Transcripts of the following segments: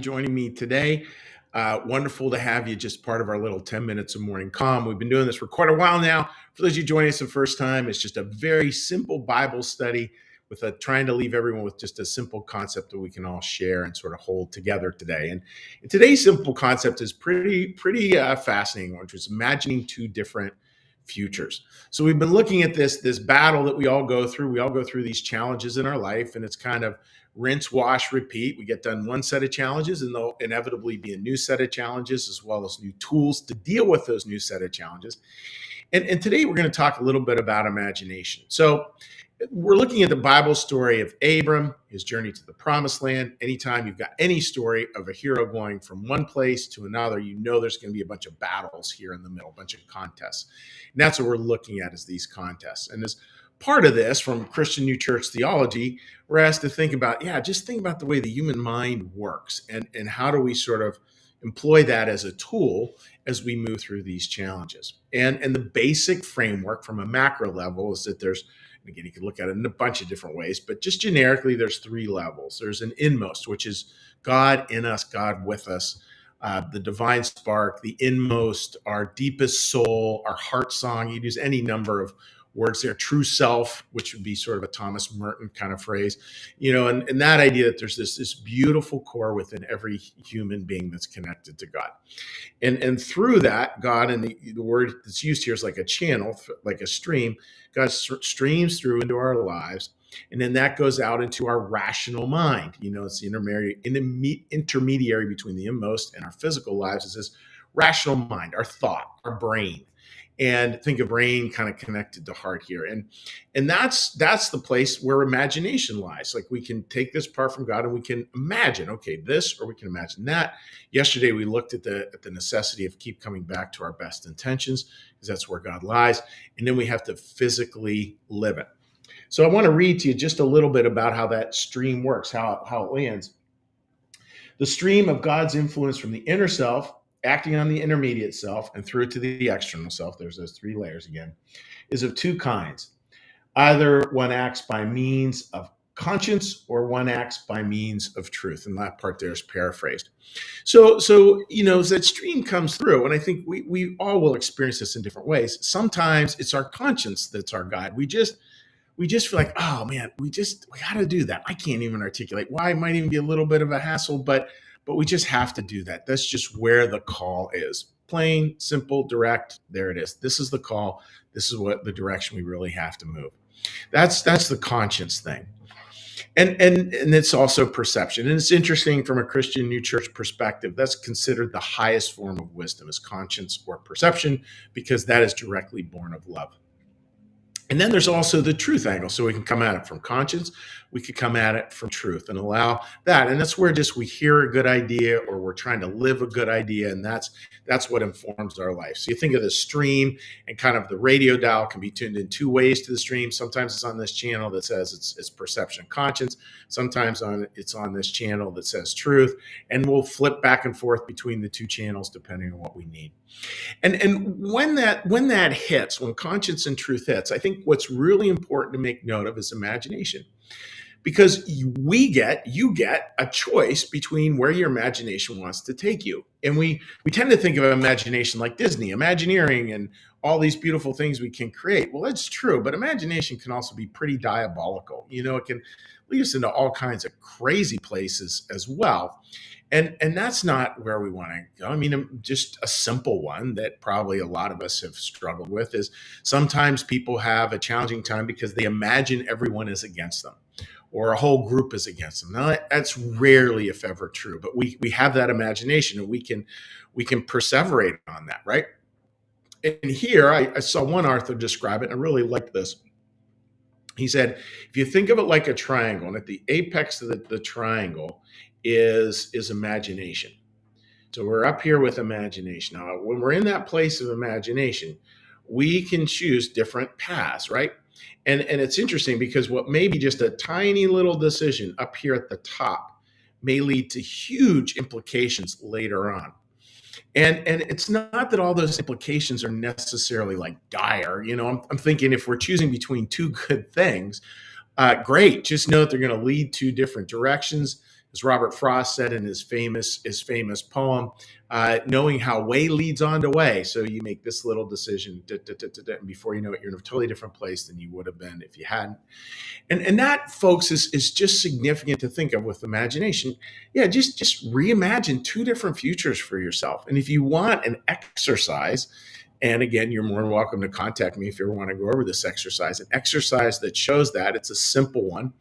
Joining me today. Wonderful to have you just part of our little 10 minutes of morning calm. We've been doing this for quite a while now. For those of you joining us the first time, it's just a very simple Bible study with trying to leave everyone with just a simple concept that we can all share and sort of hold together today. And today's simple concept is pretty fascinating, which is imagining two different futures. So we've been looking at this battle that we all go through. We all go through these challenges in our life, and it's kind of rinse, wash, repeat. We get done one set of challenges, and there'll inevitably be a new set of challenges, as well as new tools to deal with those new set of challenges. And today we're going to talk a little bit about imagination. So we're looking at the Bible story of Abram, his journey to the promised land. Anytime you've got any story of a hero going from one place to another, you know there's going to be a bunch of battles here in the middle, a bunch of contests. And that's what we're looking at, is these contests. And as part of this, from Christian New Church theology, we're asked to think about, just think about the way the human mind works, and how do we sort of employ that as a tool as we move through these challenges. And the basic framework from a macro level is that there's, again, you can look at it in a bunch of different ways, but just generically, there's three levels. There's an inmost, which is God in us, God with us, the divine spark, the inmost, our deepest soul, our heart song. You'd use any number of words there. True self, which would be sort of a Thomas Merton kind of phrase, and that idea that there's this beautiful core within every human being that's connected to God. And through that, God, and the word that's used here is like a channel, like a stream. God streams through into our lives, and then that goes out into our rational mind. It's the intermediary between the inmost and our physical lives. Is this rational mind, our thought, our brain. And think of brain kind of connected to heart here. And that's the place where imagination lies. Like, we can take this part from God and we can imagine, okay, this, or we can imagine that. Yesterday, we looked at the necessity of keep coming back to our best intentions, because that's where God lies. And then we have to physically live it. So I want to read to you just a little bit about how that stream works, how it lands. The stream of God's influence from the inner self, acting on the intermediate self, and through to the external self, there's those three layers again, is of two kinds. Either one acts by means of conscience, or one acts by means of truth. And that part there is paraphrased. So as that stream comes through, and I think we all will experience this in different ways. Sometimes it's our conscience that's our guide. We just feel like, oh man, we got to do that. I can't even articulate why. It might even be a little bit of a hassle, but we just have to do that. That's just where the call is. Plain, simple, direct. There it is. This is the call. This is what the direction we really have to move. That's the conscience thing. And it's also perception. And it's interesting from a Christian New Church perspective, that's considered the highest form of wisdom, is conscience or perception, because that is directly born of love. And then there's also the truth angle. So we can come at it from conscience, we could come at it from truth, and allow that. And that's where just we hear a good idea, or we're trying to live a good idea, and that's what informs our life. So you think of the stream, and kind of the radio dial can be tuned in two ways to the stream. Sometimes it's on this channel that says it's perception and conscience. Sometimes it's on this channel that says truth, and we'll flip back and forth between the two channels depending on what we need. And when that hits, when conscience and truth hits, I think what's really important to make note of is imagination. Because you get a choice between where your imagination wants to take you. And we tend to think of imagination like Disney, Imagineering, and all these beautiful things we can create. Well, that's true, but imagination can also be pretty diabolical. It can lead us into all kinds of crazy places as well. And that's not where we want to go. I mean, just a simple one that probably a lot of us have struggled with is sometimes people have a challenging time because they imagine everyone is against them, or a whole group is against them. Now, that's rarely, if ever, true. But we have that imagination, and we can perseverate on that, right? And here, I saw one author describe it, and I really liked this. He said, if you think of it like a triangle, and at the apex of the triangle is imagination. So we're up here with imagination. Now, when we're in that place of imagination, we can choose different paths, right? And it's interesting, because what may be just a tiny little decision up here at the top may lead to huge implications later on. And it's not that all those implications are necessarily like dire. I'm thinking if we're choosing between two good things, great. Just know that they're going to lead to different directions. as Robert Frost said in his famous poem, knowing how way leads on to way. So you make this little decision, and before you know it, you're in a totally different place than you would have been if you hadn't. And that, folks, is just significant to think of with imagination. Yeah, just reimagine two different futures for yourself. And if you want an exercise, and again, you're more than welcome to contact me if you ever want to go over this exercise. An exercise that shows that, it's a simple one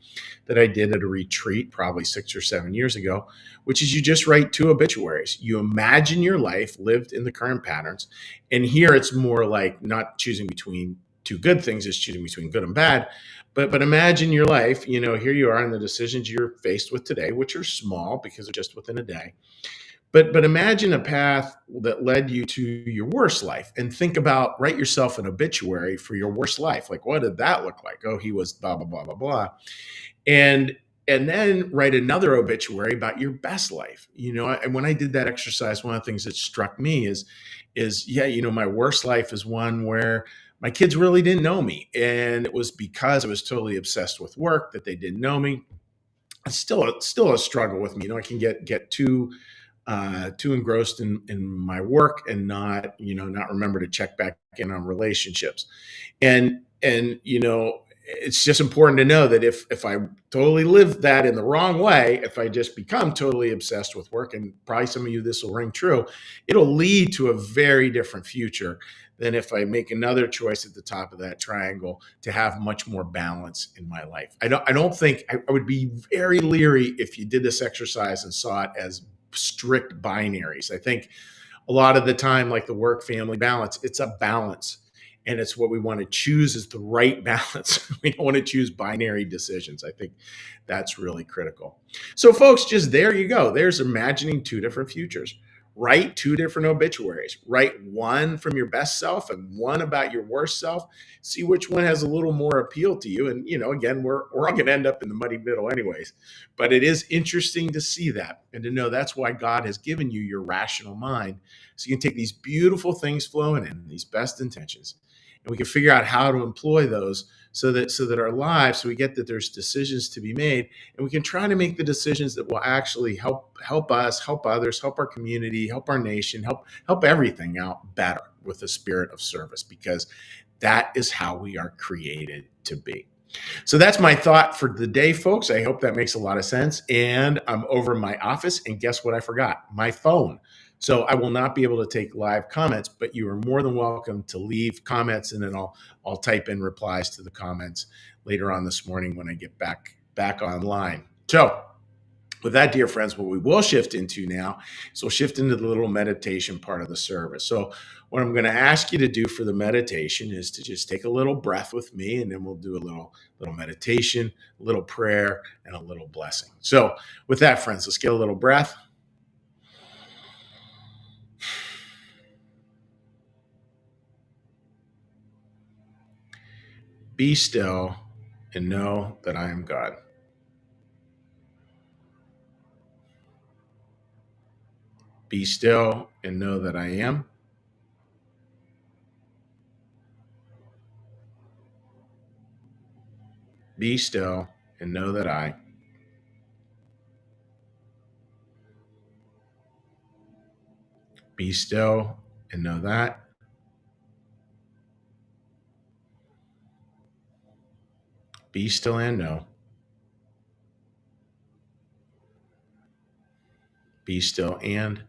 that I did at a retreat probably 6 or 7 years ago, which is you just write two obituaries. You imagine your life lived in the current patterns. And here it's more like not choosing between two good things, it's choosing between good and bad. But imagine your life, here you are in the decisions you're faced with today, which are small because they're just within a day. But imagine a path that led you to your worst life, and think about, write yourself an obituary for your worst life. Like, what did that look like? Oh, he was blah, blah, blah, blah, blah. And then write another obituary about your best life. And when I did that exercise, one of the things that struck me is my worst life is one where my kids really didn't know me. And it was because I was totally obsessed with work that they didn't know me. It's still a struggle with me. I can get too engrossed in my work and not remember to check back in on relationships. And it's just important to know that if I totally live that in the wrong way, if I just become totally obsessed with work, and probably some of you, this will ring true, it'll lead to a very different future than if I make another choice at the top of that triangle to have much more balance in my life. I don't think I would be very leery if you did this exercise and saw it as strict binaries. I think a lot of the time, like the work family balance, it's a balance. And it's what we want to choose is the right balance. We don't want to choose binary decisions. I think that's really critical. So, folks, just there you go. There's imagining two different futures. Write two different obituaries. Write one from your best self and one about your worst self. See which one has a little more appeal to you. And, again, we're all going to end up in the muddy middle anyways. But it is interesting to see that and to know that's why God has given you your rational mind. So you can take these beautiful things flowing in, these best intentions, and we can figure out how to employ those so that our lives, so we get that there's decisions to be made, and we can try to make the decisions that will actually help us, help others, help our community, help our nation, help everything out better with the spirit of service, because that is how we are created to be. So that's my thought for the day, folks. I hope that makes a lot of sense. And I'm over in my office, and guess what I forgot? My phone. So I will not be able to take live comments, but you are more than welcome to leave comments, and then I'll type in replies to the comments later on this morning when I get back online. So with that, dear friends, what we will shift into now is we'll shift into the little meditation part of the service. So what I'm going to ask you to do for the meditation is to just take a little breath with me, and then we'll do a little meditation, a little prayer, and a little blessing. So with that, friends, let's get a little breath. Be still and know that I am God. Be still and know that I am. Be still and know that I. Be still and know that. Be still and know. Be still and.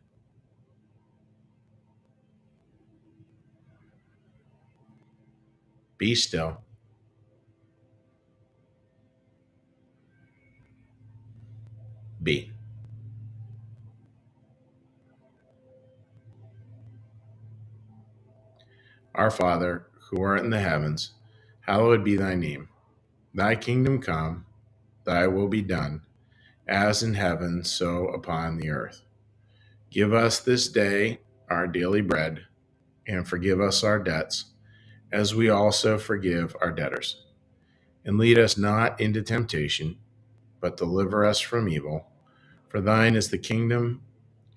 Be still. Be. Our Father, who art in the heavens, hallowed be thy name. Thy kingdom come, thy will be done, as in heaven, so upon the earth. Give us this day our daily bread, and forgive us our debts, as we also forgive our debtors. And lead us not into temptation, but deliver us from evil. For thine is the kingdom,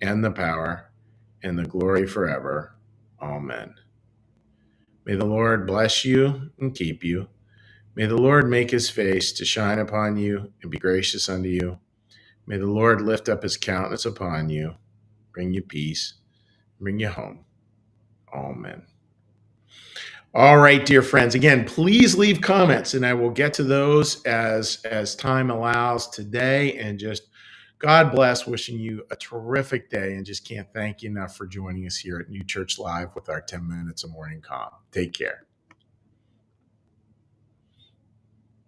and the power, and the glory forever. Amen. May the Lord bless you and keep you. May the Lord make his face to shine upon you and be gracious unto you. May the Lord lift up his countenance upon you, bring you peace, bring you home. Amen. All right, dear friends. Again, please leave comments, and I will get to those as time allows today. And just God bless. Wishing you a terrific day, and just can't thank you enough for joining us here at New Church Live with our 10 minutes of morning calm. Take care.